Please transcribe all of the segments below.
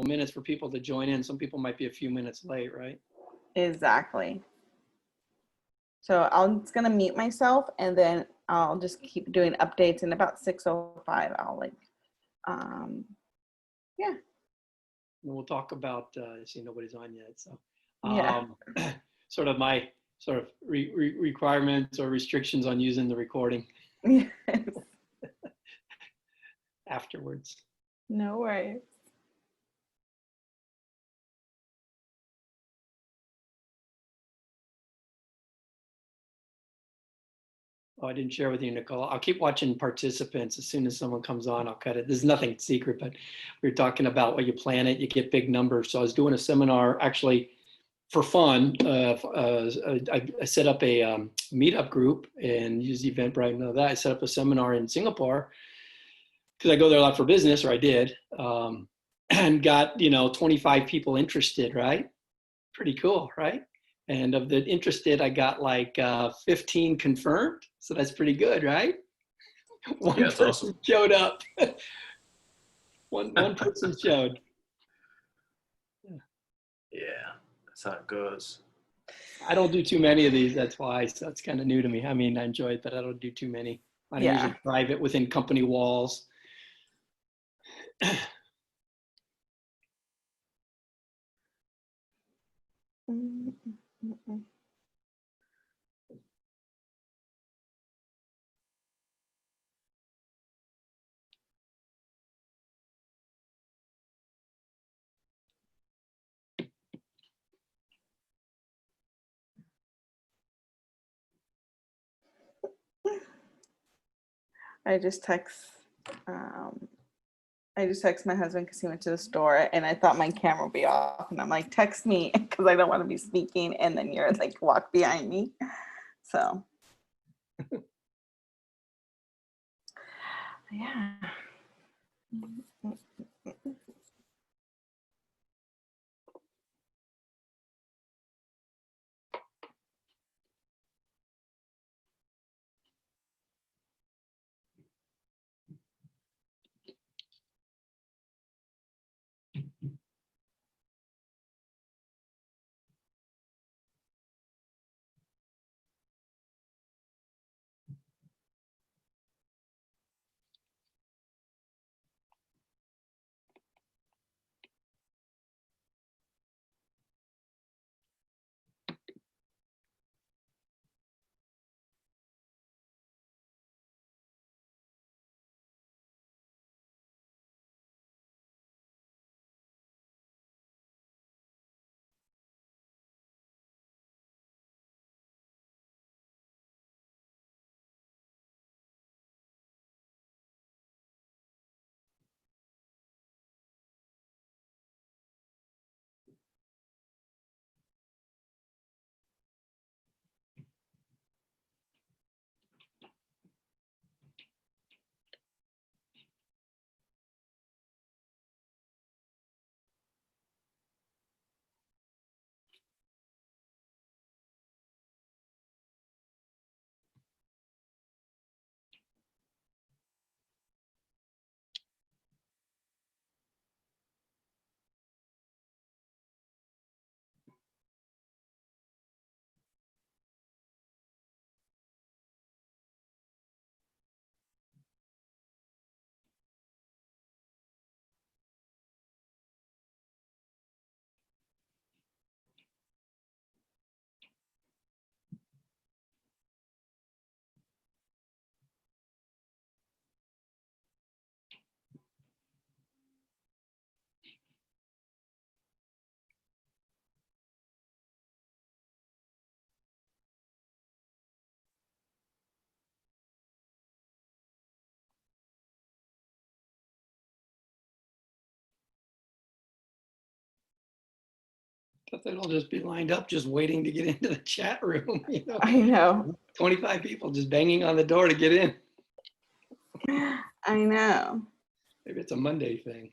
minutes for people to join in. Some people might be a few minutes late, right? Exactly. So I'm just gonna mute myself, and then I'll just keep doing updates. And about 6:05, I'll yeah. And we'll talk about. See, nobody's on yet, so Yeah. sort of my requirements or restrictions on using the recording Yes. afterwards. No worries. Oh, I didn't share with you, Nicole. I'll keep watching participants. As soon as someone comes on, I'll cut it. There's nothing secret, but we were talking about when you plan it, you get big numbers. So I was doing a seminar actually for fun. I set up a meetup group and use Eventbrite and all that. I set up a seminar in Singapore because I go there a lot for business, or I did, and got 25 people interested. Right, pretty cool, right? And of the interested, I got like 15 confirmed. So that's pretty good, right? One person awesome. Showed up. one person showed. Yeah, that's how it goes. I don't do too many of these. That's why. So it's kind of new to me. I mean, I enjoy it, but I don't do too many. I'm usually private within company walls. I just text my husband because he went to the store, and I thought my camera would be off, and I'm like, text me because I don't want to be speaking, and then you're like walk behind me. So yeah. They'll just be lined up, just waiting to get into the chat room. I know. 25 people just banging on the door to get in. I know. Maybe it's a Monday thing.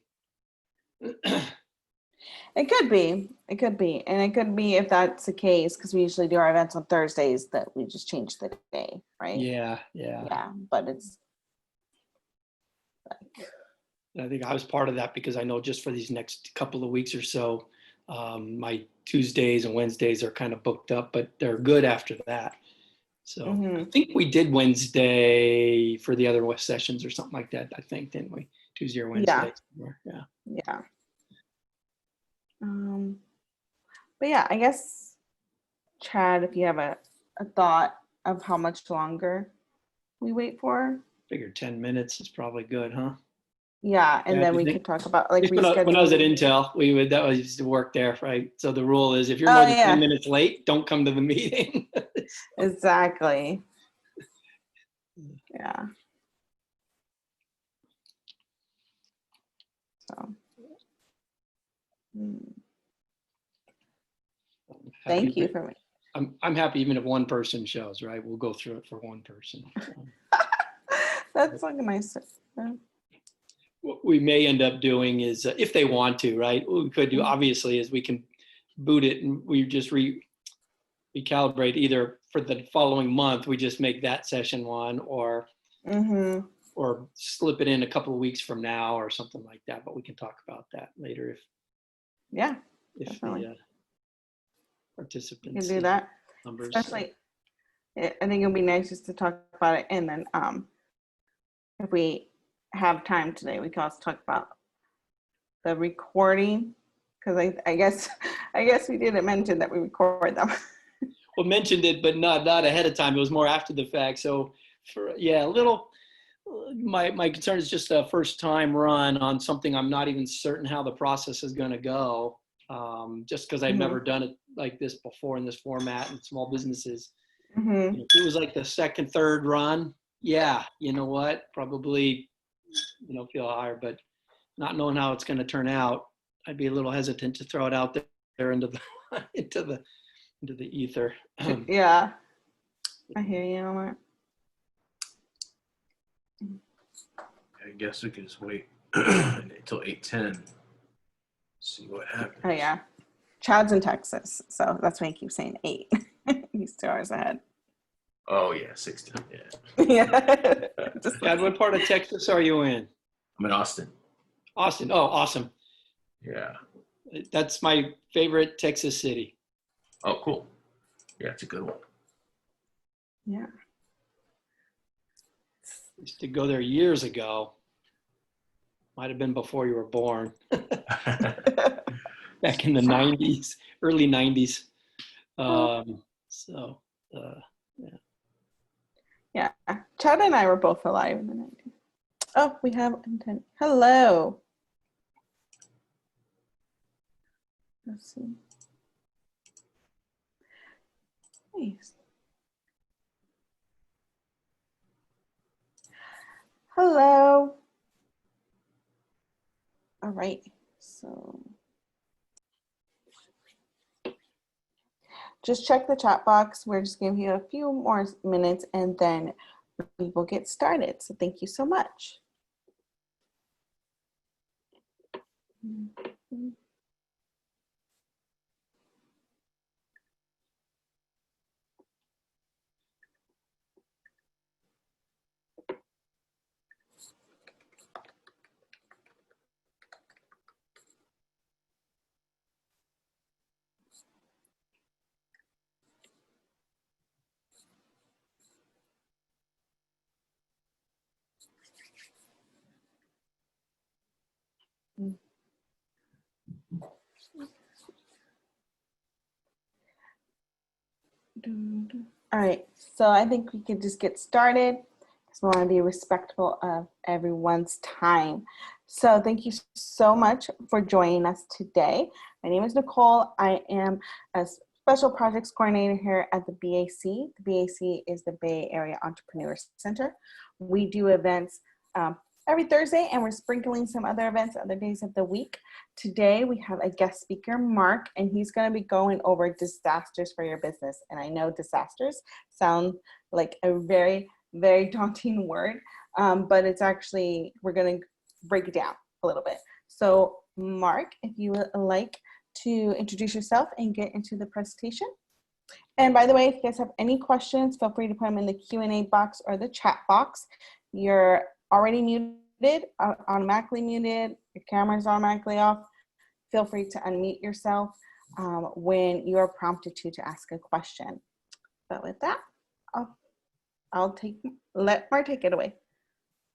It could be. It could be. And it could be, if that's the case, because we usually do our events on Thursdays, that we just change the day, right? Yeah. Yeah. But it's like And I think I was part of that because I know just for these next couple of weeks or so, my Tuesdays and Wednesdays are kind of booked up, but they're good after that. So I think we did Wednesday for the other West sessions or something like that. I think, didn't we? Tuesday or Wednesday. Yeah. Yeah. But yeah, I guess, Chad, if you have a thought of how much longer we wait for. Figured 10 minutes is probably good, huh? Yeah, and Yeah, then I we think- could talk about like When I was at rescheduling. Intel, that was used to work there, right? So the rule is if you're Oh, more than yeah. 10 minutes late, don't come to the meeting. Exactly. Yeah. So. Thank you for me. I'm happy even if one person shows, right? We'll go through it for one person. That's like a nice. What we may end up doing is, if they want to, right? What we could do, obviously, is we can boot it and we just recalibrate either for the following month. We just make that session one, or slip it in a couple of weeks from now, or something like that. But we can talk about that later if Definitely. the participants You can do that. numbers. Especially, I think it'll be nice just to talk about it, and then if we have time today, we can also talk about the recording, because I guess we didn't mention that we record them. Well, mentioned it, but not ahead of time. It was more after the fact. So a little. My concern is just a first time run on something I'm not even certain how the process is going to go. Just because I've never done it like this before in this format in small businesses. If it was like the second, third run, yeah, you know what, probably, feel higher, but not knowing how it's going to turn out, I'd be a little hesitant to throw it out there into the into the ether. Yeah, I hear you on that. I guess we can just wait until 8:10. See what happens. Oh yeah, Chad's in Texas, so that's why he keeps saying 8. He's 2 hours ahead. Oh yeah, 16. Yeah. Yeah. Dad, what part of Texas are you in? I'm in Austin. Austin. Oh, awesome. Yeah. That's my favorite Texas city. Oh, cool. Yeah, it's a good one. Yeah. I used to go there years ago. Might have been before you were born. Back in the 90s, early 90s. Yeah. Chad and I were both alive in the 90s. Oh, we have intent. Hello. Let's see. Nice. Hello. All right. So just check the chat box. We're just giving you a few more minutes and then we will get started. So thank you so much. All right, so I think we can just get started because we want to be respectful of everyone's time. So thank you so much for joining us today. My name is Nicole. I am a special projects coordinator here at the BAC. The BAC is the Bay Area Entrepreneur Center. We do events every Thursday, and we're sprinkling some other events other days of the week. Today, we have a guest speaker, Mark, and he's going to be going over disasters for your business. And I know disasters sound like a very, very daunting word, but it's actually, we're going to break it down a little bit. So, Mark, if you would like to introduce yourself and get into the presentation. And by the way, if you guys have any questions, feel free to put them in the Q&A box or the chat box. You're already muted automatically muted, your camera's automatically off. Feel free to unmute yourself when you are prompted to ask a question. But with that, let Mark take it away.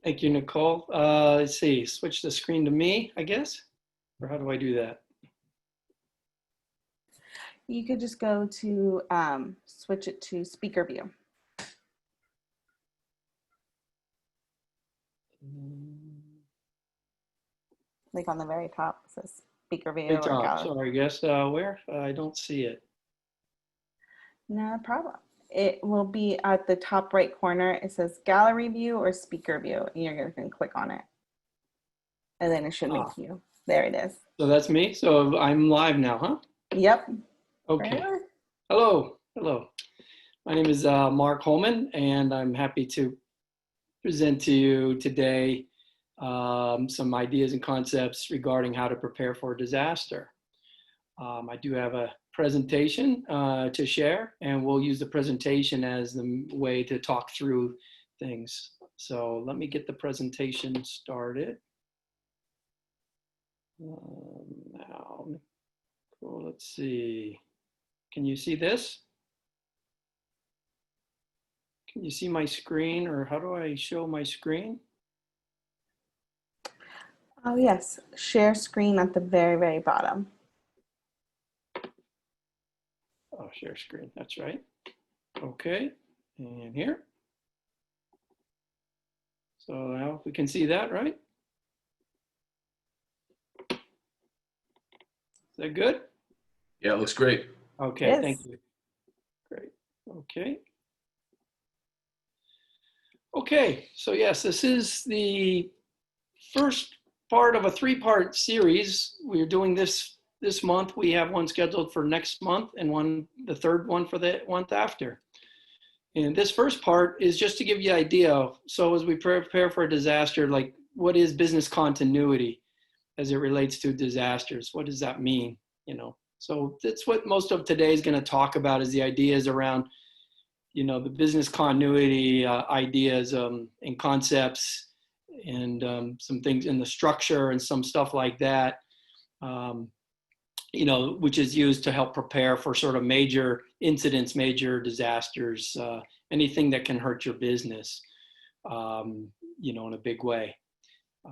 Thank you, Nicole. Let's see, switch the screen to me, I guess, or how do I do that? You could just go to switch it to speaker view. Like on the very top, it says speaker view Hey, or Tom, gallery. sorry, guess where? I don't see it. No problem. It will be at the top right corner. It says gallery view or speaker view. And you're going to click on it. And then it should make you. There it is. So that's me. So I'm live now, huh? Yep. Okay. Right. Hello. Hello. My name is Mark Holman, and I'm happy to present to you today some ideas and concepts regarding how to prepare for a disaster. I do have a presentation to share, and we'll use the presentation as the way to talk through things. So let me get the presentation started. Now, cool, let's see. Can you see this? Can you see my screen, or how do I show my screen? Oh, yes. Share screen at the very, very bottom. Oh, share screen, that's right. Okay, and here. So now we can see that, right? Is that good? Yeah, it looks great. Okay, Yes. thank you. Great, okay. Okay, so yes, this is the first part of a three-part series. We're doing this month. We have one scheduled for next month and the third one for the month after. And this first part is just to give you an idea. So as we prepare for a disaster, like what is business continuity as it relates to disasters? What does that mean? So that's what most of today is going to talk about, is the ideas around the business continuity ideas and concepts, and some things in the structure and some stuff like that, which is used to help prepare for sort of major incidents, major disasters, anything that can hurt your business, in a big way.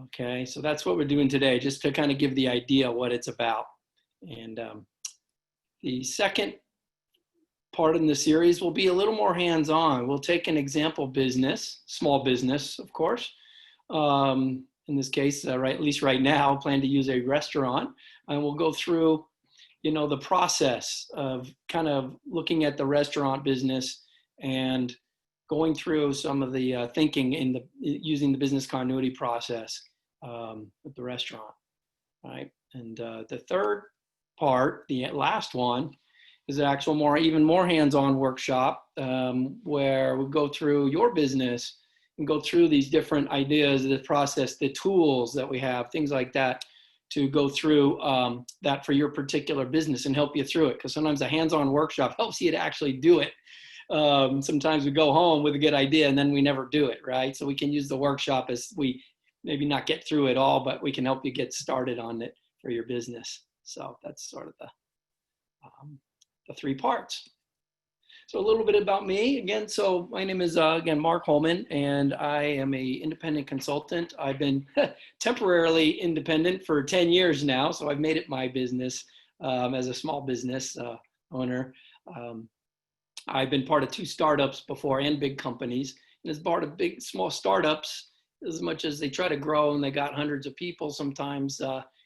Okay, so that's what we're doing today, just to kind of give the idea what it's about. And the second part in the series will be a little more hands-on. We'll take an example business, small business, of course. In this case, at least right now, I plan to use a restaurant, and we'll go through, the process of kind of looking at the restaurant business and going through some of the thinking using the business continuity process with the restaurant, right? And the third part, the last one, is an actual even more hands-on workshop where we go through your business and go through these different ideas, the process, the tools that we have, things like that, to go through that for your particular business and help you through it. Because sometimes a hands-on workshop helps you to actually do it. Sometimes we go home with a good idea and then we never do it, right? So we can use the workshop as we maybe not get through it all, but we can help you get started on it for your business. So that's sort of the three parts. So a little bit about me again. So my name is again Mark Holman, and I am a independent consultant. I've been temporarily independent for 10 years now, so I've made it my business as a small business owner. I've been part of 2 startups before and big companies, and as part of small startups, as much as they try to grow and they got hundreds of people, sometimes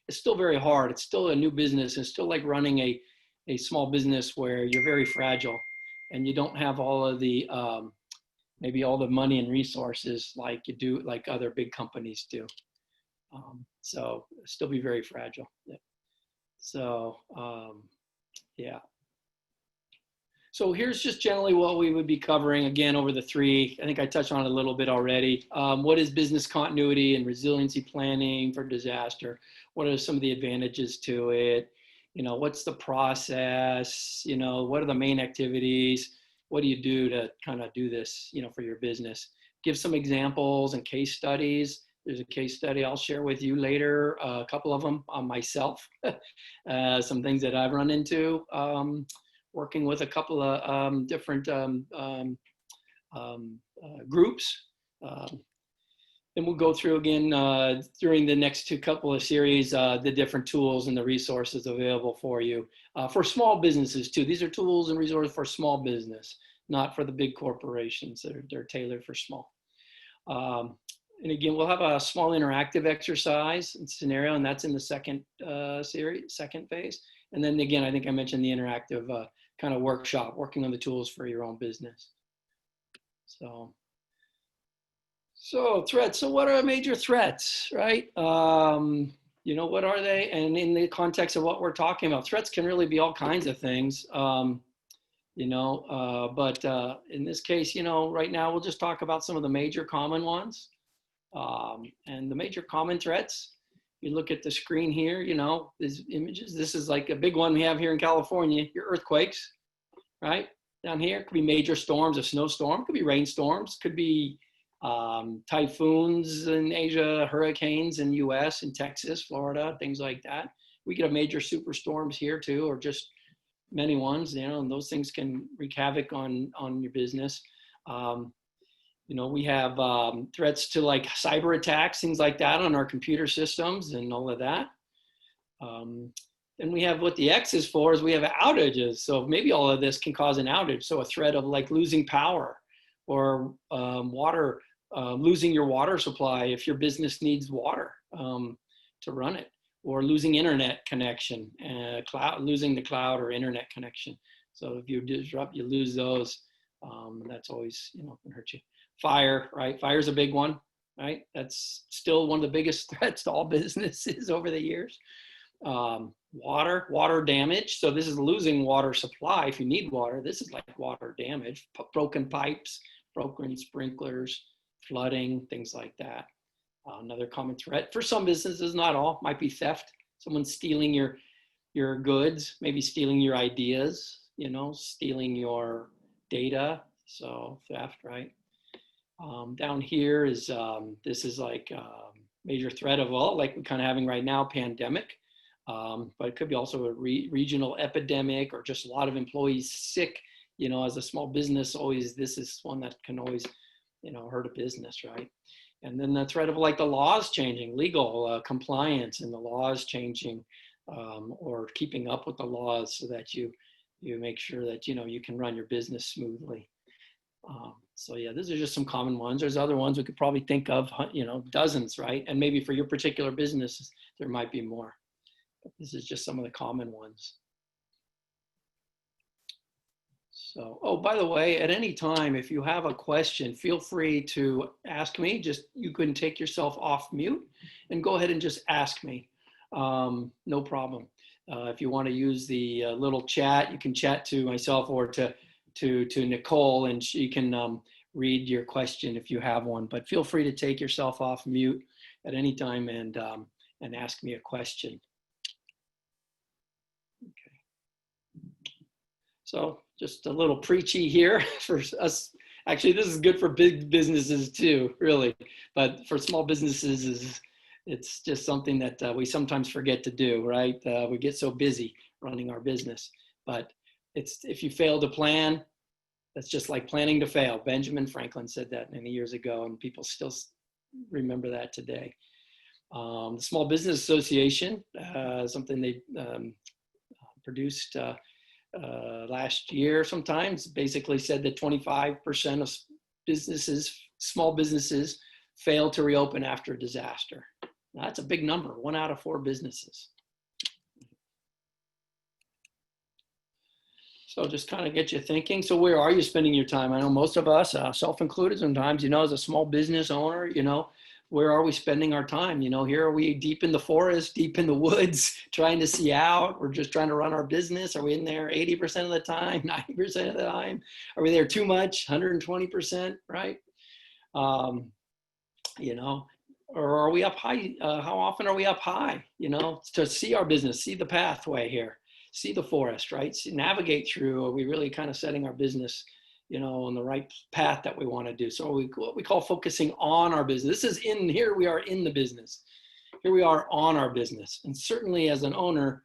it's still very hard. It's still a new business. It's still like running a small business where you're very fragile and you don't have all of the maybe all the money and resources like other big companies do. So still be very fragile. Yeah. So yeah. So here's just generally what we would be covering again over the 3. I think I touched on it a little bit already. What is business continuity and resiliency planning for disaster? What are some of the advantages to it? What's the process? What are the main activities? What do you do to kind of do this, for your business? Give some examples and case studies. There's a case study I'll share with you later, a couple of them on myself, some things that I've run into, working with a couple of different groups. And we'll go through again during the next couple of series, the different tools and the resources available for you. For small businesses too. These are tools and resources for small business, not for the big corporations. They're tailored for small. And again, we'll have a small interactive exercise and scenario, and that's in the second second phase. And then again, I think I mentioned the interactive kind of workshop, working on the tools for your own business. So threats. So what are major threats, right? You know, what are they? And in the context of what we're talking about, threats can really be all kinds of things. You know, but in this case, you know, right now we'll just talk about some of the major common ones. And the major common threats, you look at the screen here, you know, these images. This is like a big one we have here in California, your earthquakes, right? Down here, it could be major storms, a snowstorm, could be rainstorms, could be typhoons in Asia, hurricanes in US, in Texas, Florida, things like that. We get a major superstorms here too, or just many ones, you know, and those things can wreak havoc on your business. You know, we have threats to like cyber attacks, things like that on our computer systems and all of that. And we have what the X is for is we have outages. So maybe all of this can cause an outage. So a threat of like losing power or water, losing your water supply if your business needs water to run it, or losing internet connection, losing the cloud or internet connection. So if you disrupt, you lose those. That's always, you know, can hurt you. Fire, right? Fire's a big one, right? That's still one of the biggest threats to all businesses over the years. Water damage. So this is losing water supply. If you need water, this is like water damage, broken pipes, broken sprinklers, flooding, things like that. Another common threat for some businesses, not all, might be theft. Someone stealing your goods, maybe stealing your ideas, you know, stealing your data. So theft, right? Down here is, this is like major threat of all, like we're kind of having right now, pandemic. But it could be also a regional epidemic or just a lot of employees sick, you know, as a small business, always, this is one that can always, you know, hurt a business, right? And then the threat of like the laws changing, legal compliance and the laws changing, or keeping up with the laws so that you make sure that, you know, you can run your business smoothly. So yeah, these are just some common ones. There's other ones we could probably think of, you know, dozens, right? And maybe for your particular business, there might be more. But this is just some of the common ones. So, oh, by the way, at any time, if you have a question, feel free to ask me. Just, you can take yourself off mute and go ahead and just ask me. No problem. If you want to use the little chat, you can chat to myself or to Nicole, and she can read your question if you have one. But feel free to take yourself off mute at any time and ask me a question. Okay. So just a little preachy here for us. Actually, this is good for big businesses too, really. But for small businesses, it's just something that we sometimes forget to do, right? We get so busy running our business. But it's, if you fail to plan, that's just like planning to fail. Benjamin Franklin said that many years ago, and people still remember that today. The Small Business Association, something they produced last year sometimes, basically said that 25% of businesses, small businesses, fail to reopen after a disaster. Now, that's a big number, 1 out of 4 businesses. So just kind of get you thinking. So where are you spending your time? I know most of us, self-included sometimes, you know, as a small business owner, you know, where are we spending our time? You know, here are we deep in the forest, deep in the woods, trying to see out. We're just trying to run our business. Are we in there 80% of the time, 90% of the time? Are we there too much, 120%, right? You know, or are we up high? How often are we up high, you know, to see our business, see the pathway here, see the forest, right? See, navigate through. Are we really kind of setting our business, on the right path that we want to do. So what we call focusing on our business. This is here we are in the business. Here we are on our business. And certainly as an owner,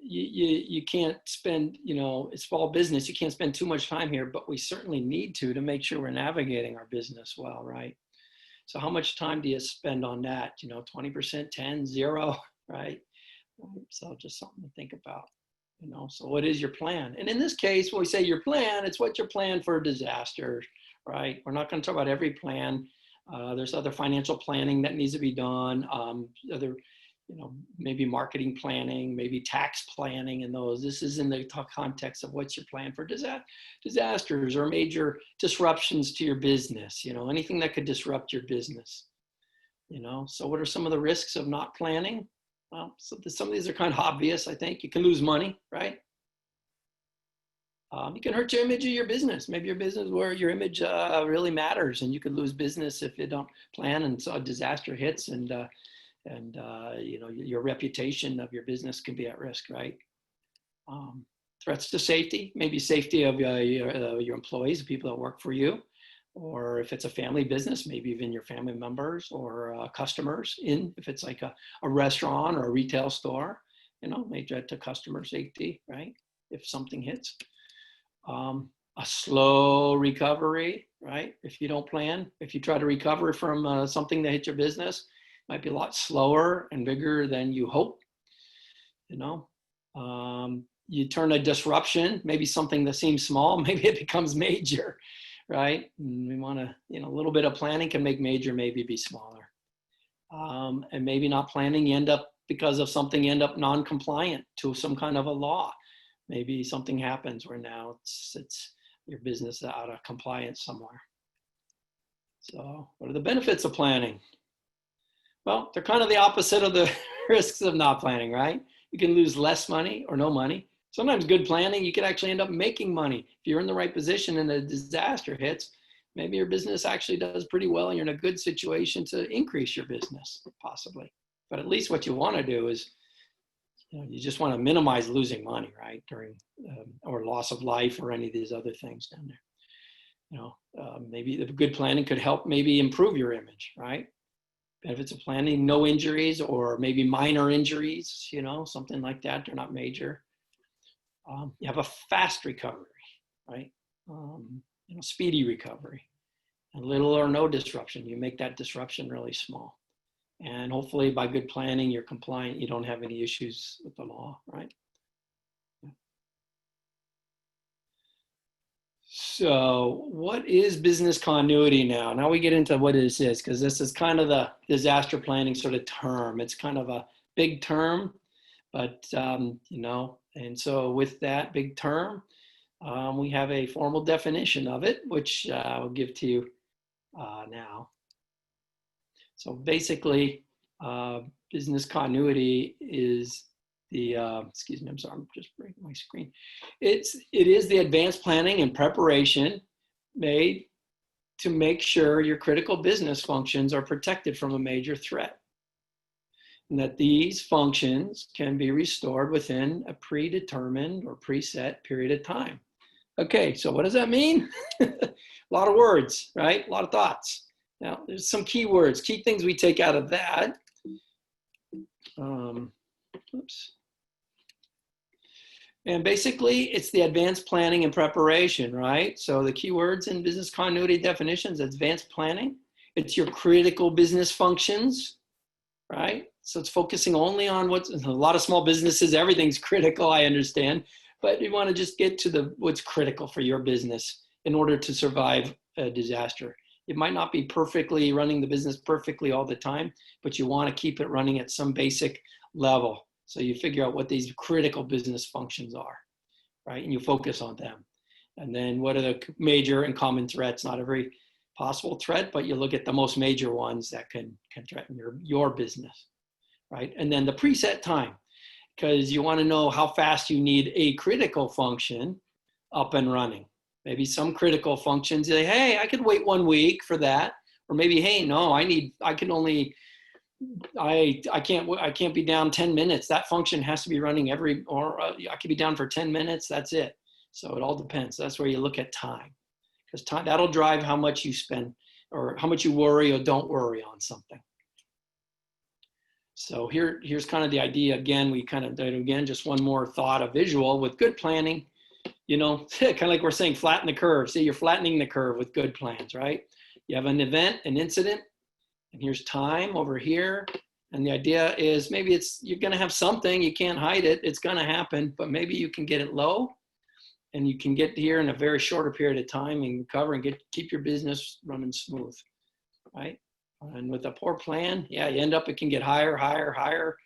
you can't spend, it's small business. You can't spend too much time here, but we certainly need to make sure we're navigating our business well, right? So how much time do you spend on that? 20%, 10, 0, right? So just something to think about, so what is your plan? And in this case, when we say your plan, it's what your plan for a disaster, right? We're not going to talk about every plan. There's other financial planning that needs to be done. Other, maybe marketing planning, maybe tax planning and those. This is in the context of what's your plan for disasters or major disruptions to your business, anything that could disrupt your business, So what are some of the risks of not planning? Well, some of these are kind of obvious, I think. You can lose money, right? You can hurt your image of your business. Maybe your business where your image really matters, and you could lose business if you don't plan, and so a disaster hits, and your reputation of your business can be at risk, right? Threats to safety, maybe safety of your employees, the people that work for you, or if it's a family business, maybe even your family members or customers if it's like a restaurant or a retail store, may threat to customer safety, right? If something hits. A slow recovery, right? If you don't plan, if you try to recover from something that hit your business, it might be a lot slower and bigger than you hope, you turn a disruption, maybe something that seems small, maybe it becomes major, right? And we want to, a little bit of planning can make major maybe be smaller. And maybe not planning, you end up, because of something, you end up non-compliant to some kind of a law. Maybe something happens where now it's your business out of compliance somewhere. So what are the benefits of planning? Well, they're kind of the opposite of the risks of not planning, right? You can lose less money or no money. Sometimes good planning, you could actually end up making money. If you're in the right position and a disaster hits, maybe your business actually does pretty well and you're in a good situation to increase your business, possibly. But at least what you want to do is, you just want to minimize losing money, right? During, or loss of life or any of these other things down there. Maybe the good planning could help maybe improve your image, right? Benefits of planning, no injuries or maybe minor injuries, something like that. They're not major. You have a fast recovery, right? Speedy recovery, and little or no disruption. You make that disruption really small. And hopefully by good planning, you're compliant. You don't have any issues with the law, right? So what is business continuity now? Now we get into what this is, because this is kind of the disaster planning sort of term. It's kind of a big term, but, and so with that big term, we have a formal definition of it, which I'll give to you now. So basically, business continuity is the, excuse me, I'm sorry, I'm just breaking my screen. It is the advanced planning and preparation made to make sure your critical business functions are protected from a major threat, and that these functions can be restored within a predetermined or preset period of time. Okay, so what does that mean? A lot of words, right? A lot of thoughts. Now, there's some key words, key things we take out of that. Oops. And basically, it's the advanced planning and preparation, right? So the key words in business continuity definitions, advanced planning. It's your critical business functions, right? So it's focusing only on a lot of small businesses, everything's critical, I understand. But you want to just get to what's critical for your business in order to survive a disaster. It might not be perfectly running the business perfectly all the time, but you want to keep it running at some basic level. So you figure out what these critical business functions are, right? And you focus on them. And then what are the major and common threats? Not every possible threat, but you look at the most major ones that can threaten your business, right? And then the preset time, because you want to know how fast you need a critical function up and running. Maybe some critical functions say, hey, I could wait 1 week for that. Or maybe, hey, no, I can't be down 10 minutes. That function has to be running I could be down for 10 minutes. That's it. So it all depends. That's where you look at time. because that'll drive how much you spend or how much you worry or don't worry on something. So here's kind of the idea. Again, we kind of did again, just one more thought, a visual with good planning, you know, kind of like we're saying, flatten the curve. See, you're flattening the curve with good plans, right? You have an event, an incident, and here's time over here. And the idea is maybe you're going to have something, you can't hide it. It's going to happen, but maybe you can get it low and you can get here in a very shorter period of time and recover and keep your business running smooth, right? And with a poor plan, yeah, you end up, it can get higher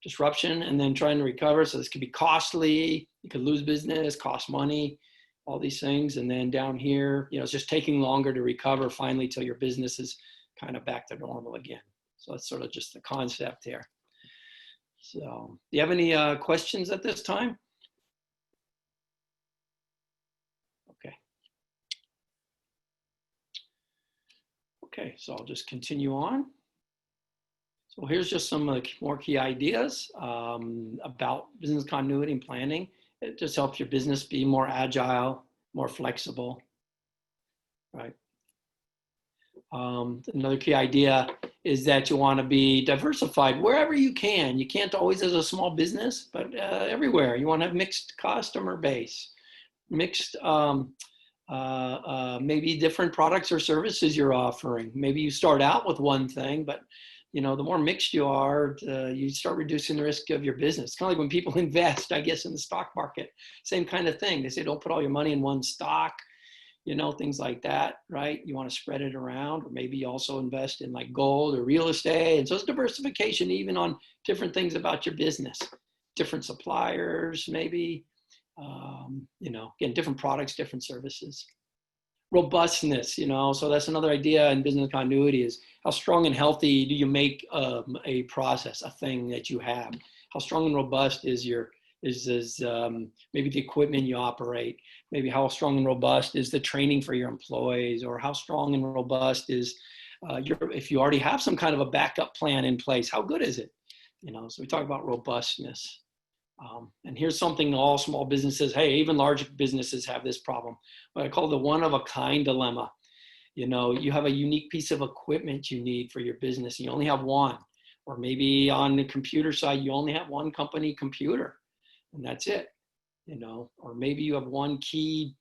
disruption and then trying to recover. So this could be costly. You could lose business, cost money, all these things. And then down here, you know, it's just taking longer to recover finally till your business is kind of back to normal again. So that's sort of just the concept here. So do you have any questions at this time? Okay. Okay, so I'll just continue on. So here's just some more key ideas about business continuity and planning. It just helps your business be more agile, more flexible, right? Another key idea is that you want to be diversified wherever you can. You can't always as a small business, but everywhere. You want to have mixed customer base, mixed maybe different products or services you're offering. Maybe you start out with one thing, but you know, the more mixed you are, you start reducing the risk of your business. It's kind of like when people invest, I guess, in the stock market, same kind of thing. They say, don't put all your money in one stock, you know, things like that, right? You want to spread it around, or maybe you also invest in like gold or real estate. And so it's diversification even on different things about your business, different suppliers, maybe, you know, again, different products, different services. Robustness, you know, so that's another idea in business continuity is how strong and healthy do you make a process, a thing that you have? How strong and robust is maybe the equipment you operate? Maybe how strong and robust is the training for your employees, or how strong and robust is if you already have some kind of a backup plan in place, how good is it? You know, so we talk about robustness. And here's something all small businesses, hey, even large businesses have this problem, what I call the one-of-a-kind dilemma. You know, you have a unique piece of equipment you need for your business, and you only have one. Or maybe on the computer side, you only have one company computer, and that's it. You know, or maybe you have one key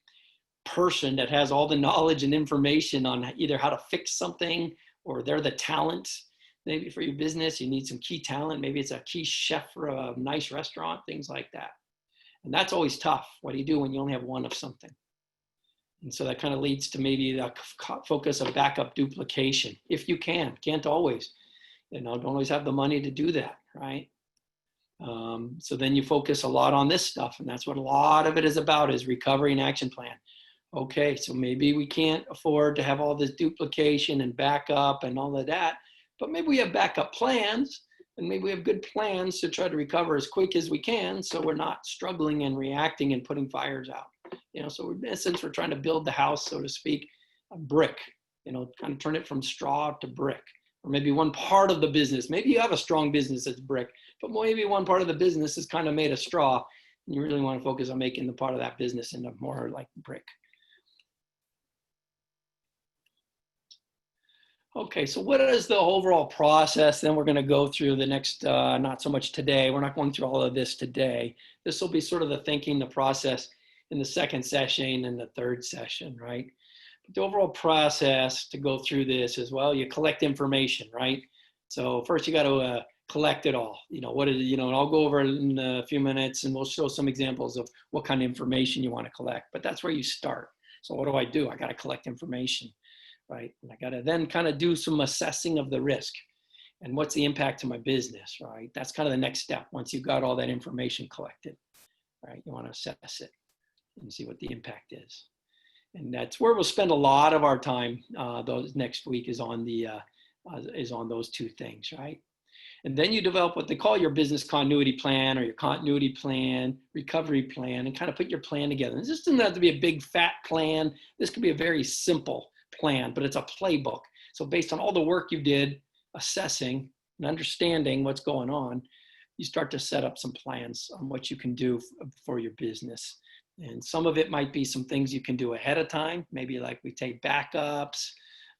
person that has all the knowledge and information on either how to fix something, or they're the talent. Maybe for your business, you need some key talent. Maybe it's a key chef for a nice restaurant, things like that. And that's always tough. What do you do when you only have one of something? And so that kind of leads to maybe the focus of backup duplication. If you can't always, you know, don't always have the money to do that, right? So then you focus a lot on this stuff. And that's what a lot of it is about, is recovery and action plan. Okay, so maybe we can't afford to have all this duplication and backup and all of that. But maybe we have backup plans, and maybe we have good plans to try to recover as quick as we can, so we're not struggling and reacting and putting fires out. You know, so in essence, we're trying to build the house, so to speak, a brick, you know, kind of turn it from straw to brick. Or maybe one part of the business, maybe you have a strong business that's brick, but maybe one part of the business is kind of made of straw, and you really want to focus on making the part of that business into more like brick. Okay, so what is the overall process? Then we're going to go through the next, not so much today. We're not going through all of this today. This will be sort of the thinking, the process in the second session and the third session, right? But the overall process to go through this is, well, you collect information, right? So first you got to collect it all. You know, what is it, you know, and I'll go over in a few minutes and we'll show some examples of what kind of information you want to collect. But that's where you start. So what do? I got to collect information. Right? And I got to then kind of do some assessing of the risk and what's the impact to my business, right? That's kind of the next step. Once you've got all that information collected, right? You want to assess it and see what the impact is. And that's where we'll spend a lot of our time. Those next week is on those two things, right? And then you develop what they call your business continuity plan, or your continuity plan, recovery plan, and kind of put your plan together. And this doesn't have to be a big fat plan. This could be a very simple plan, but it's a playbook. So based on all the work you did assessing and understanding what's going on, you start to set up some plans on what you can do for your business. And some of it might be some things you can do ahead of time. Maybe like we take backups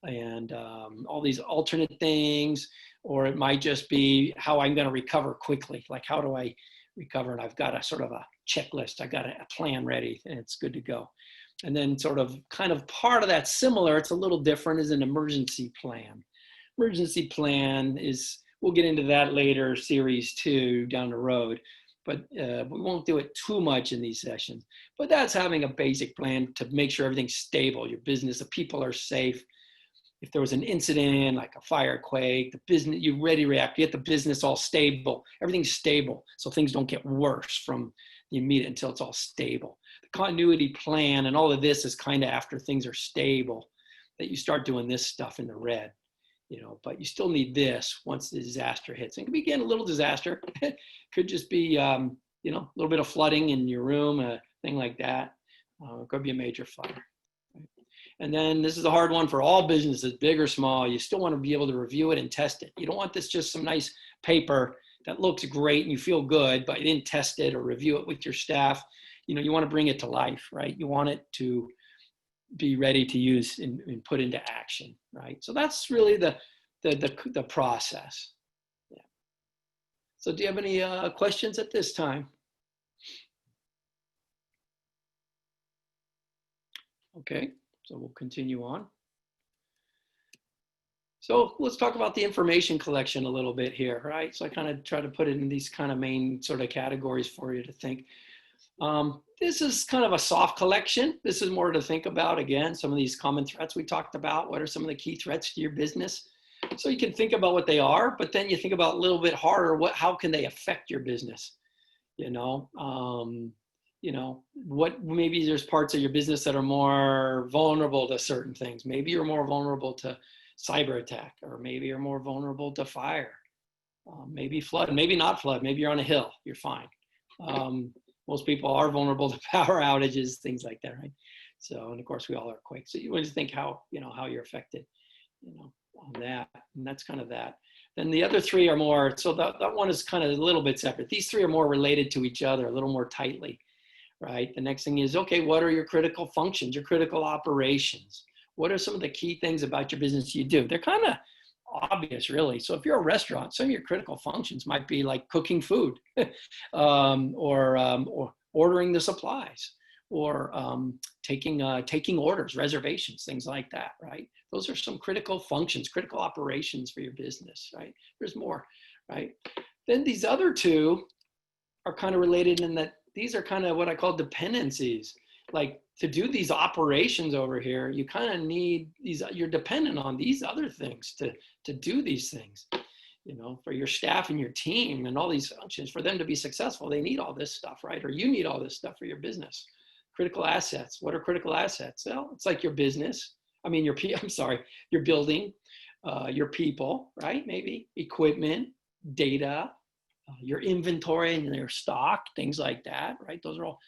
and all these alternate things, or it might just be how I'm going to recover quickly. Like, how do I recover? And I've got a sort of a checklist. I got a plan ready and it's good to go. And then sort of kind of part of that similar, it's a little different, is an emergency plan. Emergency plan is, we'll get into that later, series 2 down the road, but we won't do it too much in these sessions. But that's having a basic plan to make sure everything's stable, your business, the people are safe. If there was an incident, like a fire, quake, the business, you ready to react, you get the business all stable, everything's stable, so things don't get worse from the immediate until it's all stable. The continuity plan and all of this is kind of after things are stable, that you start doing this stuff in the red, you know, but you still need this once the disaster hits. It could be, again, a little disaster. Could just be, you know, a little bit of flooding in your room, a thing like that. It could be a major fire. And then this is a hard one for all businesses, big or small. You still want to be able to review it and test it. You don't want this just some nice paper that looks great and you feel good, but you didn't test it or review it with your staff. You know, you want to bring it to life, right? You want it to be ready to use and put into action, right? So that's really the process. Yeah. So do you have any questions at this time? Okay. So we'll continue on. So let's talk about the information collection a little bit here, right? So I kind of try to put it in these kind of main sort of categories for you to think. This is kind of a soft collection. This is more to think about, again, some of these common threats we talked about. What are some of the key threats to your business? So you can think about what they are, but then you think about a little bit harder, how can they affect your business? You know, what, maybe there's parts of your business that are more vulnerable to certain things. Maybe you're more vulnerable to cyber attack, or maybe you're more vulnerable to fire, maybe flood, maybe not flood, maybe you're on a hill, you're fine. Most people are vulnerable to power outages, things like that, right? So, and of course we all are quakes. So you want to think how, you know, how you're affected, you know, on that, and that's kind of that. Then the other three are more, so that one is kind of a little bit separate. These three are more related to each other, a little more tightly. Right? The next thing is, okay, what are your critical functions, your critical operations? What are some of the key things about your business you do? They're kind of obvious, really. So if you're a restaurant, some of your critical functions might be like cooking food, or ordering the supplies, or taking orders, reservations, things like that, right? Those are some critical functions, critical operations for your business, right? There's more, right? Then these other two are kind of related in that these are kind of what I call dependencies. Like, to do these operations over here, you kind of need these, you're dependent on these other things to do these things, you know, for your staff and your team and all these functions. For them to be successful, they need all this stuff, right? Or you need all this stuff for your business. Critical assets. What are critical assets? Well, it's like your business. I mean, your building, your people, right? Maybe equipment, data, your inventory and your stock, things like that, right? Those are all,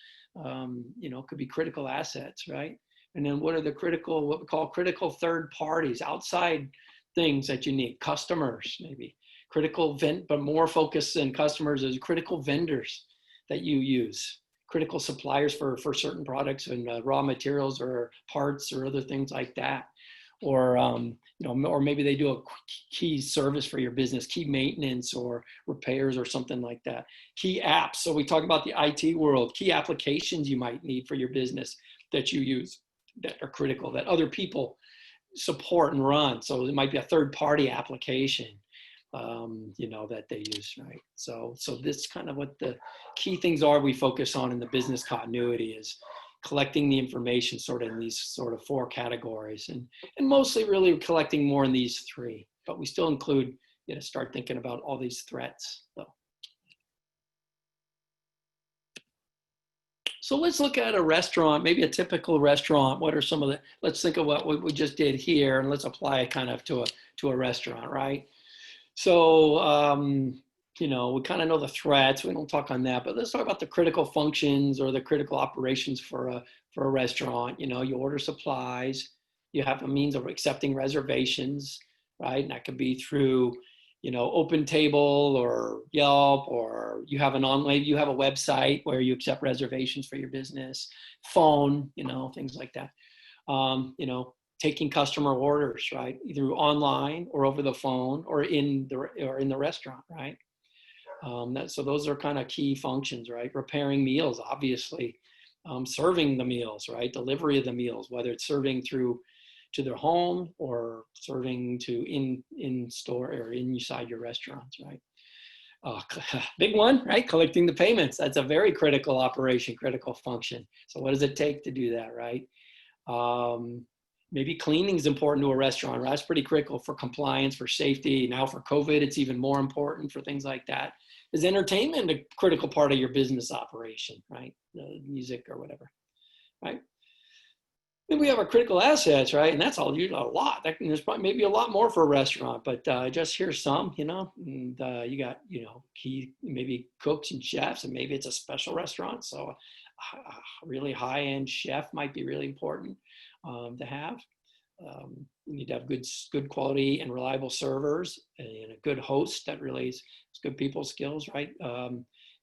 you know, could be critical assets, right? And then what are the critical, what we call critical third parties, outside things that you need, customers, maybe critical but more focused than customers is critical vendors that you use, critical suppliers for certain products and raw materials or parts or other things like that. Or, you know, or maybe they do a key service for your business, key maintenance or repairs or something like that. Key apps. So we talk about the IT world, key applications you might need for your business that you use that are critical, that other people support and run. So it might be a third party application, you know, that they use, right? So this kind of what the key things are we focus on in the business continuity is collecting the information sort of in these sort of 4 categories, and mostly really collecting more in these 3, but we still include, you know, start thinking about all these threats. So let's look at a restaurant, maybe a typical restaurant. What are some of the, let's think of what we just did here and let's apply it kind of to a restaurant, right? So, you know, we kind of know the threats. We don't talk on that, but let's talk about the critical functions or the critical operations for a restaurant. You know, you order supplies, you have a means of accepting reservations, right? And that could be through Open Table or Yelp, or you have maybe you have a website where you accept reservations for your business, phone, things like that. Taking customer orders, right? Either online or over the phone or in the restaurant, right? So those are kind of key functions, right? Preparing meals, obviously, serving the meals, right? Delivery of the meals, whether it's serving through to their home or serving to in store or inside your restaurants, right? Big one, right? Collecting the payments. That's a very critical operation, critical function. So what does it take to do that, right? Maybe cleaning is important to a restaurant, right? That's pretty critical for compliance, for safety. Now for COVID, it's even more important for things like that. Is entertainment a critical part of your business operation, right? Music or whatever, right? Then we have our critical assets, right? And that's all a lot. There's probably maybe a lot more for a restaurant, but just here's some, and you got, key, maybe cooks and chefs, and maybe it's a special restaurant. So a really high-end chef might be really important to have. You need to have good quality and reliable servers and a good host that really is good people skills, right?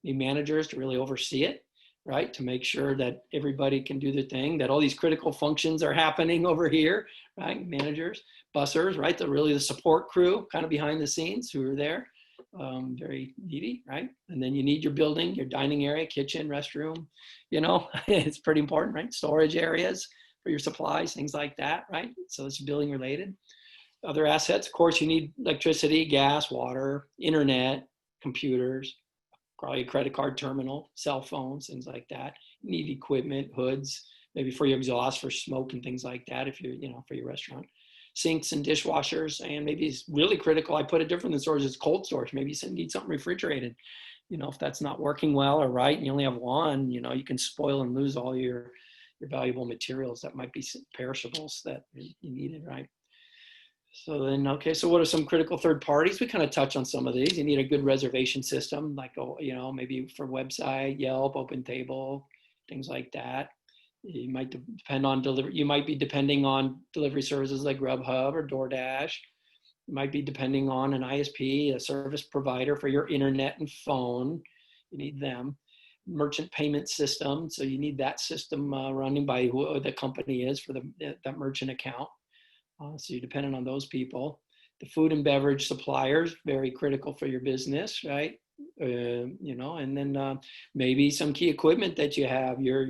Need managers to really oversee it, right? To make sure that everybody can do their thing, that all these critical functions are happening over here, right? Managers, bussers, right? The support crew kind of behind the scenes who are there, very needy, right? And then you need your building, your dining area, kitchen, restroom, it's pretty important, right? Storage areas for your supplies, things like that, right? So it's building related. Other assets, of course, you need electricity, gas, water, internet, computers, probably a credit card terminal, cell phones, things like that. You need equipment, hoods, maybe for your exhaust, for smoke and things like that if you're, for your restaurant. Sinks and dishwashers, and maybe it's really critical. I put it different than storage, it's cold storage. Maybe you need something refrigerated. If that's not working well or right, and you only have one, you can spoil and lose all your valuable materials that might be perishables that you needed, right? So then, okay, so what are some critical third parties? We kind of touch on some of these. You need a good reservation system, like, maybe for website, Yelp, Open Table, things like that. You might depend on delivery. You might be depending on delivery services like Grubhub or DoorDash. You might be depending on an ISP, a service provider for your internet and phone. You need them. Merchant payment system. So you need that system running by who the company is for that merchant account. So you're dependent on those people. The food and beverage suppliers, very critical for your business, right? And then maybe some key equipment that you have, your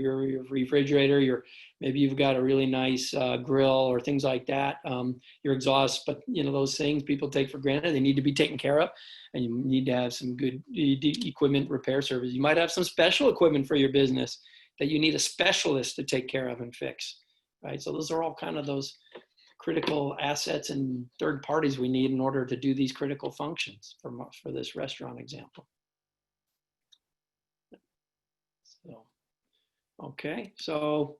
refrigerator, maybe you've got a really nice grill or things like that, your exhaust, but those things people take for granted, they need to be taken care of, and you need to have some good equipment repair service. You might have some special equipment for your business that you need a specialist to take care of and fix, right? So those are all kind of those critical assets and third parties we need in order to do these critical functions for this restaurant example. So, okay, so,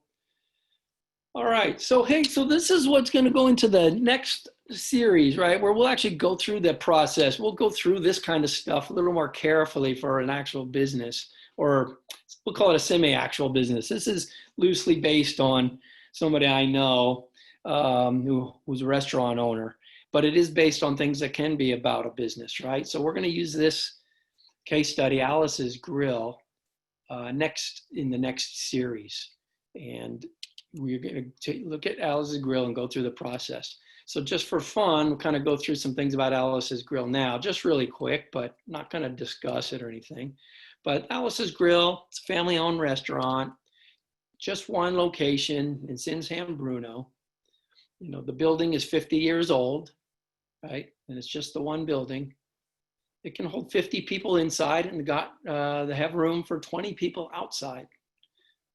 all right. So, hey, so this is what's going to go into the next series, right? Where we'll actually go through the process. We'll go through this kind of stuff a little more carefully for an actual business, or we'll call it a semi-actual business. This is loosely based on somebody I know who's a restaurant owner, but it is based on things that can be about a business, right? So we're going to use this case study, Alice's Grill, in the next series. And we're going to look at Alice's Grill and go through the process. So just for fun, we'll kind of go through some things about Alice's Grill now, just really quick, but not going to discuss it or anything. But Alice's Grill, it's a family-owned restaurant, just one location in Sinsham, Bruno. The building is 50 years old, right? And it's just the one building. It can hold 50 people inside, and they have room for 20 people outside,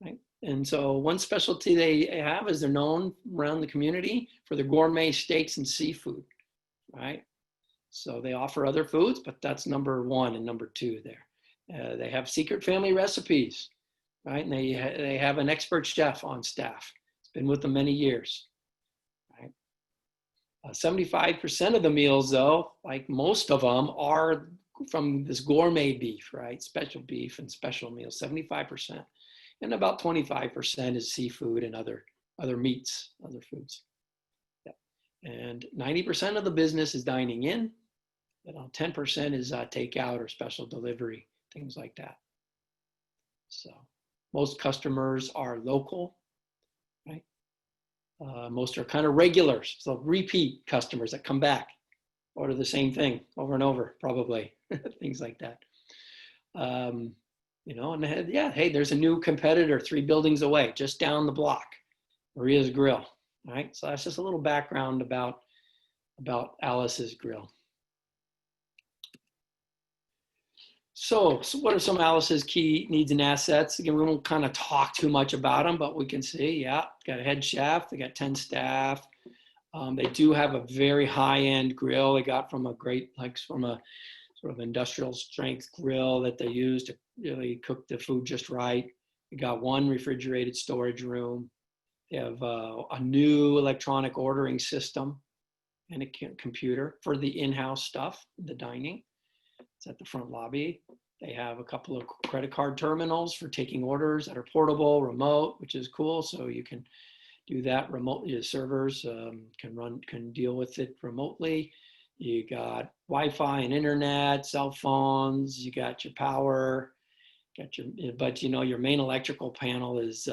right? And so one specialty they have is they're known around the community for their gourmet steaks and seafood, right? So they offer other foods, but that's number one and number two there. They have secret family recipes, right? And they have an expert chef on staff. It's been with them many years. 75% of the meals, though, like most of them, are from this gourmet beef, right? Special beef and special meals, 75%. And about 25% is seafood and other meats, other foods. Yep. And 90% of the business is dining in. 10% is takeout or special delivery, things like that. So most customers are local, right? Most are kind of regulars, so repeat customers that come back, order the same thing over and over, probably, things like that. You know, and yeah, hey, there's a new competitor 3 buildings away, just down the block, Maria's Grill, right? So that's just a little background about Alice's Grill. So what are some Alice's key needs and assets? Again, we won't kind of talk too much about them, but we can see, yeah, got a head chef, they got 10 staff. They do have a very high-end grill they got from a from a sort of industrial strength grill that they use to really cook the food just right. We got 1 refrigerated storage room. They have a new electronic ordering system and a computer for the in-house stuff, the dining. It's at the front lobby. They have a couple of credit card terminals for taking orders that are portable, remote, which is cool. So you can do that remotely. The servers can deal with it remotely. You got Wi-Fi and internet, cell phones. You got your power. But you know your main electrical panel is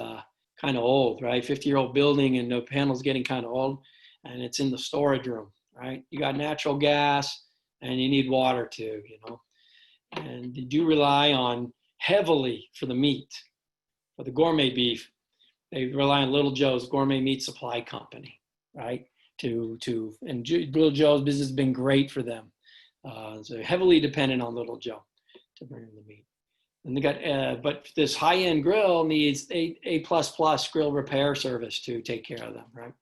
kind of old, right? 50-year-old building, and the panel's getting kind of old, and it's in the storage room, right? You got natural gas. And you need water too, you know. And you do rely on heavily for the meat, for the gourmet beef. They rely on Little Joe's Gourmet Meat Supply Company, right? And Little Joe's business has been great for them. So heavily dependent on Little Joe to bring in the meat. And they got, but this high-end grill needs A++ grill repair service to take care of them, right?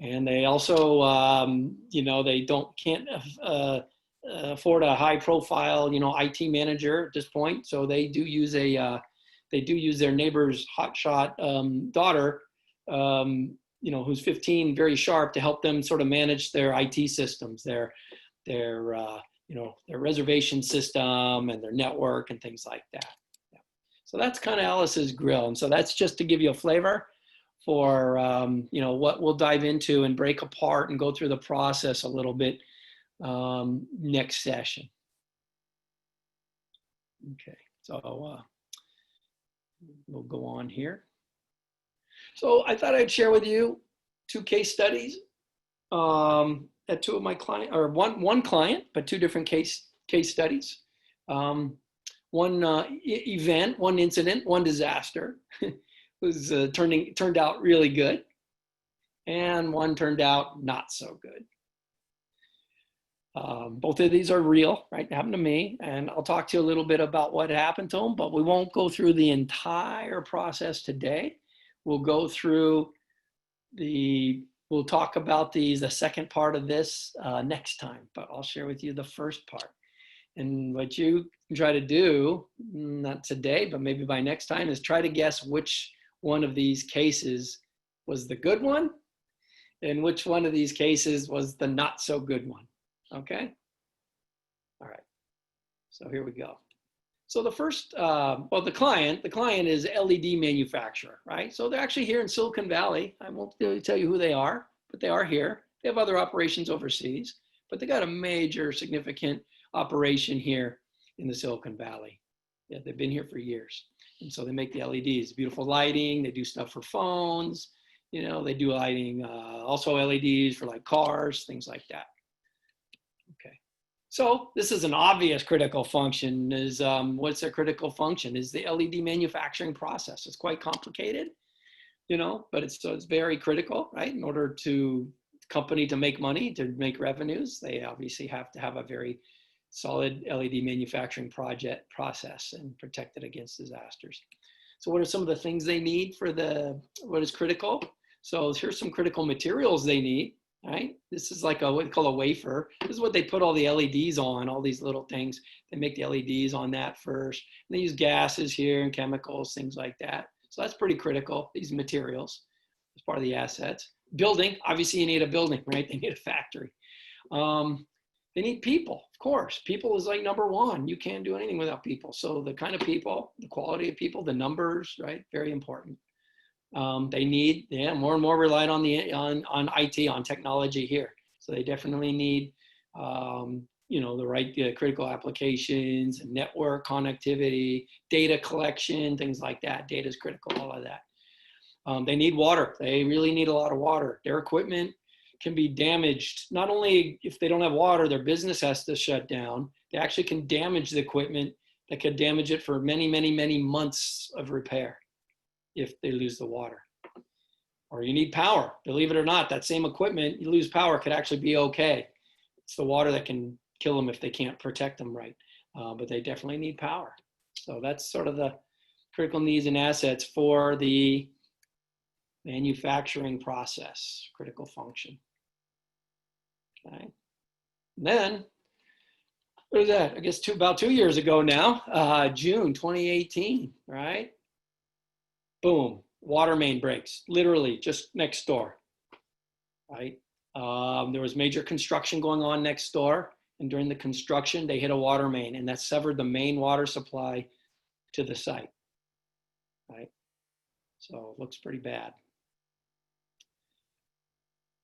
And they also, you know, they can't afford a high-profile, you know, IT manager at this point. So they do use their neighbor's hotshot daughter, you know, who's 15, very sharp, to help them sort of manage their IT systems, their you know, their reservation system and their network and things like that. Yeah. So that's kind of Alice's Grill, and so that's just to give you a flavor for you know, what we'll dive into and break apart and go through the process a little bit next session. Okay, so we'll go on here. So I thought I'd share with you 2 case studies at 2 of my clients, or one client, but 2 different case studies. One event, one incident, one disaster. Was turned out really good, and one turned out not so good. Both of these are real, right? It happened to me, and I'll talk to you a little bit about what happened to them, but we won't go through the entire process today. We'll go through we'll talk about the second part of this next time, but I'll share with you the first part. And what you can try to do, not today, but maybe by next time, is try to guess which one of these cases was the good one and which one of these cases was the not so good one. Okay? All right. So here we go. So the first, well, the client is LED manufacturer, right? So they're actually here in Silicon Valley. I won't really tell you who they are, but they are here. They have other operations overseas, but they got a major significant operation here in the Silicon Valley. Yeah, they've been here for years. And so they make the LEDs, beautiful lighting. They do stuff for phones. You know, they do lighting, also LEDs for like cars, things like that. Okay. So this is an obvious critical function. Is what's a critical function? Is the LED manufacturing process. It's quite complicated, you know, but it's very critical, right? In order to company to make money, to make revenues, they obviously have to have a very solid LED manufacturing process and protect it against disasters. So what are some of the things they need for what is critical? So here's some critical materials they need, right? This is like what we call a wafer. This is what they put all the LEDs on, all these little things. They make the LEDs on that first. And they use gases here and chemicals, things like that. So that's pretty critical, these materials, as part of the assets. Building, obviously you need a building, right? They need a factory. They need people, of course. People is like number one. You can't do anything without people. So the kind of people, the quality of people, the numbers, right? Very important. They need, more and more relied on IT, on technology here. So they definitely need, the right critical applications and network connectivity, data collection, things like that. Data is critical, all of that. They need water. They really need a lot of water. Their equipment can be damaged. Not only if they don't have water, their business has to shut down. They actually can damage the equipment that could damage it for many, many, many months of repair if they lose the water. Or you need power. Believe it or not, that same equipment, you lose power, could actually be okay. It's the water that can kill them if they can't protect them right. But they definitely need power. So that's sort of the critical needs and assets for the manufacturing process, critical function. Okay. And then, what is that? I guess about 2 years ago now, June 2018, right? Boom, water main breaks, literally just next door, right? There was major construction going on next door, and during the construction, they hit a water main, and that severed the main water supply to the site, right? So it looks pretty bad.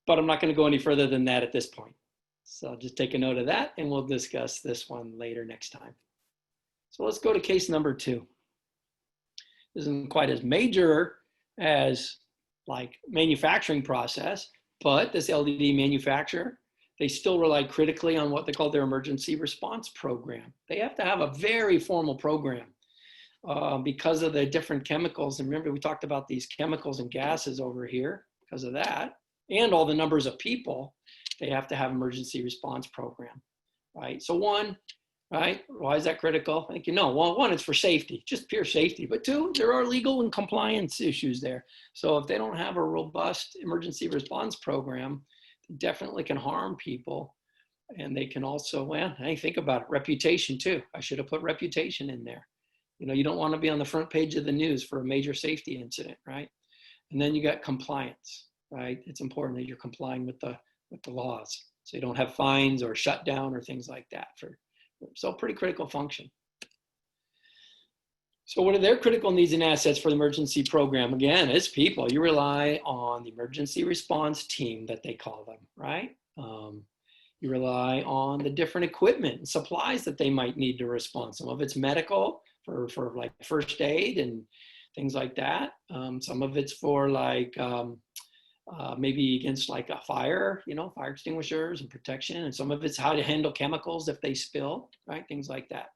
But I'm not going to go any further than that at this point. So just take a note of that, and we'll discuss this one later next time. So let's go to case number 2. This isn't quite as major as like manufacturing process, but this LDD manufacturer, they still rely critically on what they call their emergency response program. They have to have a very formal program because of the different chemicals. And remember, we talked about these chemicals and gases over here because of that. And all the numbers of people, they have to have emergency response program, right? So one, right, why is that critical? I think one, it's for safety, just pure safety. But 2, there are legal and compliance issues there. So if they don't have a robust emergency response program, they definitely can harm people. And they can also, well, hey, think about it, reputation too. I should have put reputation in there. You don't want to be on the front page of the news for a major safety incident, right? And then you got compliance. Right? It's important that you're complying with the laws, so you don't have fines or shutdown or things like that. So pretty critical function. So what are their critical needs and assets for the emergency program? Again, it's people. You rely on the emergency response team that they call them, right? You rely on the different equipment and supplies that they might need to respond. Some of it's medical for like first aid and things like that. Some of it's for like maybe against like a fire, fire extinguishers and protection. And some of it's how to handle chemicals if they spill, right? Things like that,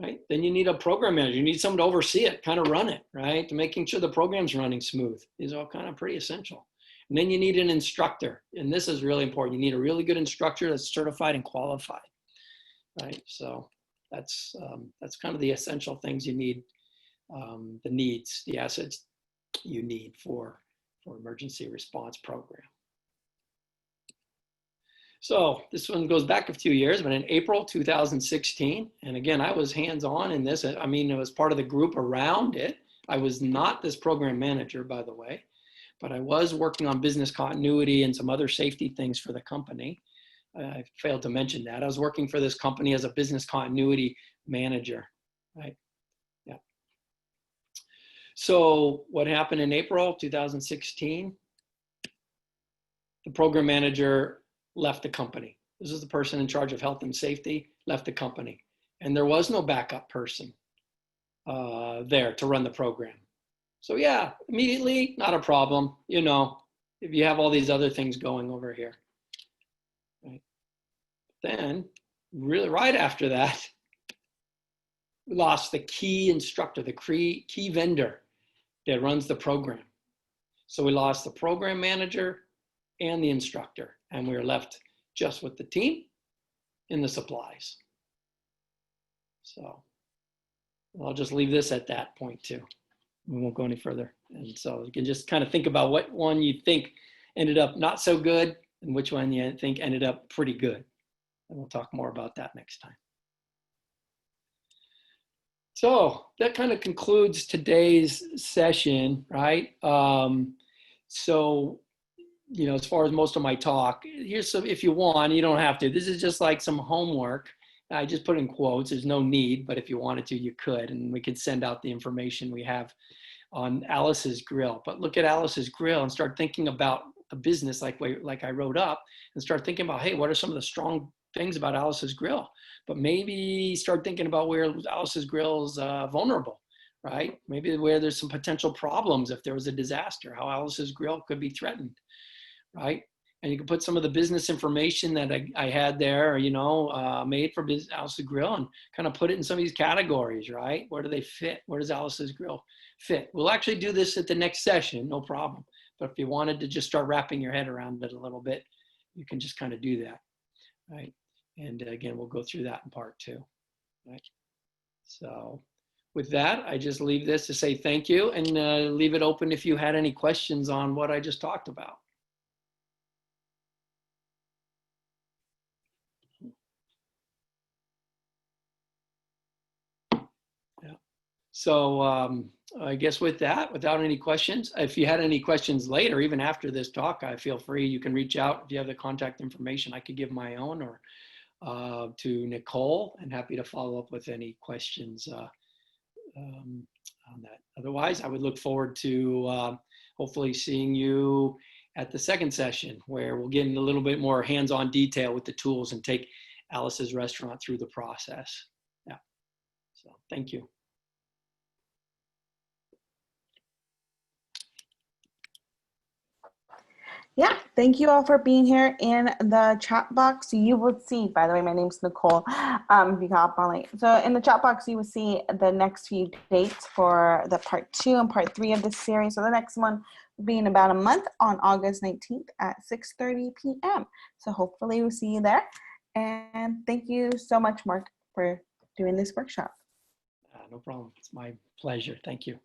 right? Then you need a program manager. You need someone to oversee it, kind of run it, right? To making sure the program's running smooth. These are all kind of pretty essential. And then you need an instructor. And this is really important. You need a really good instructor that's certified and qualified, right? So that's kind of the essential things you need, the needs, the assets you need for emergency response program. So this one goes back a few years, but in April 2016, and again, I was hands-on in this. I mean, it was part of the group around it. I was not this program manager, by the way, but I was working on business continuity and some other safety things for the company. I failed to mention that. I was working for this company as a business continuity manager, right? So what happened in April 2016? The program manager left the company. This is the person in charge of health and safety, left the company. And there was no backup person there to run the program. So yeah, immediately, not a problem, if you have all these other things going over here. Right? Then, really right after that, we lost the key instructor, the key vendor that runs the program. So we lost the program manager and the instructor, and we were left just with the team and the supplies. So I'll just leave this at that point too. We won't go any further. And so you can just kind of think about what one you think ended up not so good and which one you think ended up pretty good. And we'll talk more about that next time. So that kind of concludes today's session, right? So, as far as most of my talk, here's some, if you want, you don't have to. This is just like some homework. I just put in quotes. There's no need, but if you wanted to, you could. And we could send out the information we have on Alice's Grill. But look at Alice's Grill and start thinking about the business like I wrote up, and start thinking about, hey, what are some of the strong things about Alice's Grill, but maybe start thinking about where Alice's Grill is vulnerable, right? Maybe where there's some potential problems if there was a disaster, how Alice's Grill could be threatened, right? And you can put some of the business information that I had there, made for Alice's Grill, and kind of put it in some of these categories, right? Where do they fit? Where does Alice's Grill fit? We'll actually do this at the next session, no problem. But if you wanted to just start wrapping your head around it a little bit, you can just kind of do that, right? And again, we'll go through that in part 2, right? So with that, I just leave this to say thank you, and leave it open if you had any questions on what I just talked about. So I guess with that, without any questions, if you had any questions later, even after this talk, I feel free, you can reach out. If you have the contact information, I could give my own, or to Nicole, and happy to follow up with any questions on that. Otherwise, I would look forward to hopefully seeing you at the second session, where we'll get into a little bit more hands-on detail with the tools and take Alice's Restaurant through the process. Yeah, so thank you. Yeah, thank you all for being here. In the chat box, you will see, by the way, my name's Nicole, if you got up on late. So in the chat box, you will see the next few dates for the part 2 and part 3 of this series. So the next one will be in about a month on August 19th at 6:30 p.m. So hopefully we'll see you there. And thank you so much, Mark, for doing this workshop. No problem. It's my pleasure. Thank you.